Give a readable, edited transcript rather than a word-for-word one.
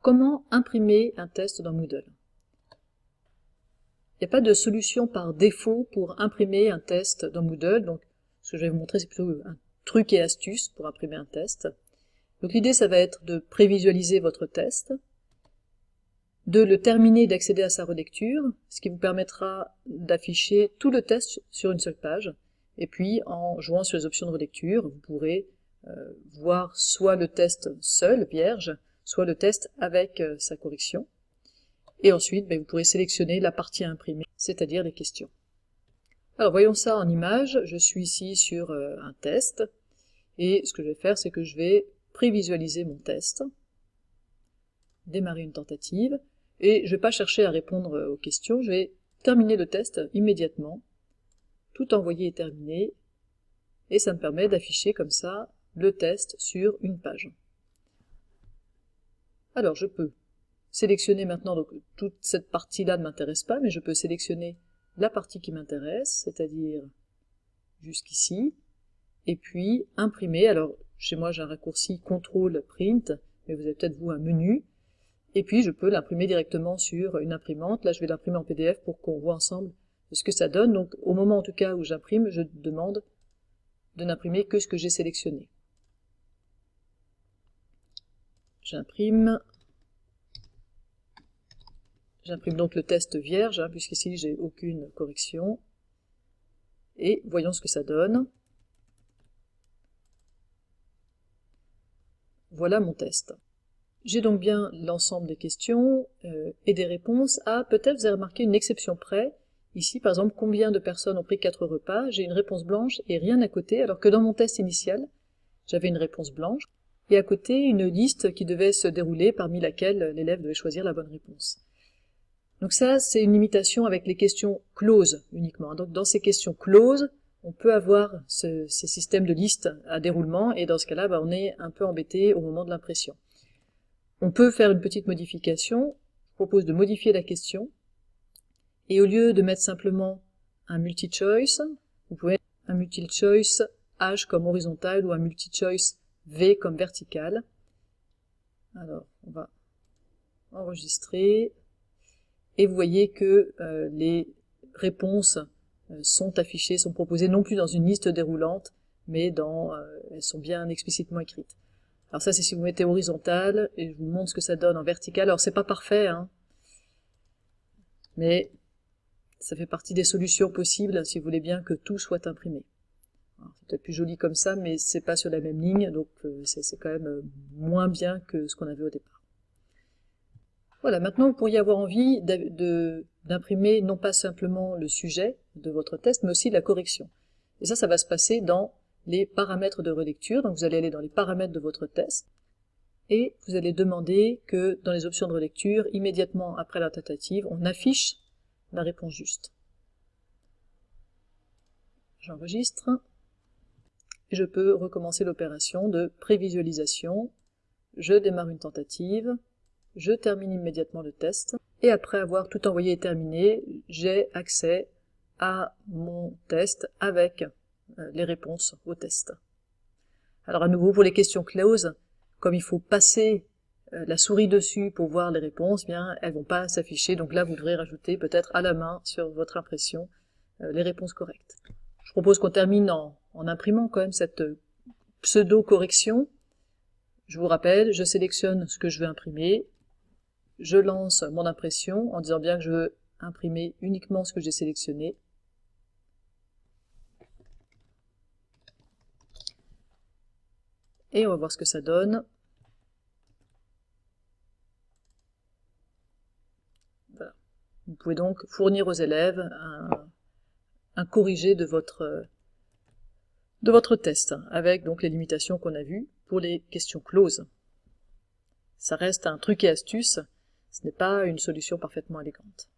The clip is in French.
Comment imprimer un test dans Moodle? Il n'y a pas de solution par défaut pour imprimer un test dans Moodle, donc ce que je vais vous montrer c'est plutôt un truc et astuce pour imprimer un test. Donc l'idée ça va être de prévisualiser votre test, de le terminer et d'accéder à sa relecture, ce qui vous permettra d'afficher tout le test sur une seule page, et puis en jouant sur les options de relecture, vous pourrez voir soit le test seul, vierge, soit le test avec sa correction. Et ensuite, vous pourrez sélectionner la partie à imprimer, c'est-à-dire les questions. Alors voyons ça en image, je suis ici sur un test, et ce que je vais faire, c'est que je vais prévisualiser mon test, démarrer une tentative, et je ne vais pas chercher à répondre aux questions, je vais terminer le test immédiatement, tout envoyé et terminé, et ça me permet d'afficher comme ça le test sur une page. Alors je peux sélectionner maintenant, donc toute cette partie-là ne m'intéresse pas, mais je peux sélectionner la partie qui m'intéresse, c'est-à-dire jusqu'ici, et puis imprimer. Alors chez moi j'ai un raccourci CTRL Print, mais vous avez peut-être vous un menu, et puis je peux l'imprimer directement sur une imprimante. Là je vais l'imprimer en PDF pour qu'on voit ensemble ce que ça donne. Donc au moment en tout cas où j'imprime, je demande de n'imprimer que ce que j'ai sélectionné. J'imprime donc le test vierge, puisqu'ici j'ai aucune correction. Et voyons ce que ça donne. Voilà mon test. J'ai donc bien l'ensemble des questions et des réponses à, peut-être vous avez remarqué une exception près. Ici par exemple, combien de personnes ont pris 4 repas? J'ai une réponse blanche et rien à côté, alors que dans mon test initial, j'avais une réponse blanche, et à côté une liste qui devait se dérouler, parmi laquelle l'élève devait choisir la bonne réponse. Donc ça, c'est une limitation avec les questions closes uniquement. Donc dans ces questions closes, on peut avoir ces systèmes de listes à déroulement, et dans ce cas-là, on est un peu embêté au moment de l'impression. On peut faire une petite modification. Je propose de modifier la question, et au lieu de mettre simplement un multi-choice, vous pouvez mettre un multi-choice H comme horizontal ou un multi-choice V comme vertical. Alors, on va enregistrer. Et vous voyez que les réponses sont affichées, sont proposées non plus dans une liste déroulante, mais elles sont bien explicitement écrites. Alors ça c'est si vous mettez horizontal, et je vous montre ce que ça donne en vertical. Alors c'est pas parfait, mais ça fait partie des solutions possibles si vous voulez bien que tout soit imprimé. C'est peut-être plus joli comme ça, mais c'est pas sur la même ligne, donc c'est quand même moins bien que ce qu'on avait au départ. Voilà, maintenant vous pourriez avoir envie d'imprimer non pas simplement le sujet de votre test, mais aussi la correction. Et ça va se passer dans les paramètres de relecture. Donc vous allez aller dans les paramètres de votre test, et vous allez demander que dans les options de relecture, immédiatement après la tentative, on affiche la réponse juste. J'enregistre, et je peux recommencer l'opération de prévisualisation. Je démarre une tentative, je termine immédiatement le test, et après avoir tout envoyé et terminé, j'ai accès à mon test avec les réponses au test. Alors à nouveau, pour les questions closes, comme il faut passer la souris dessus pour voir les réponses, elles vont pas s'afficher, donc là vous devrez rajouter peut-être à la main sur votre impression les réponses correctes. Je propose qu'on termine en imprimant quand même cette pseudo-correction. Je vous rappelle, je sélectionne ce que je veux imprimer, je lance mon impression en disant bien que je veux imprimer uniquement ce que j'ai sélectionné. Et on va voir ce que ça donne. Voilà. Vous pouvez donc fournir aux élèves un corrigé de votre test, avec donc les limitations qu'on a vues pour les questions closes. Ça reste un truc et astuce, ce n'est pas une solution parfaitement élégante.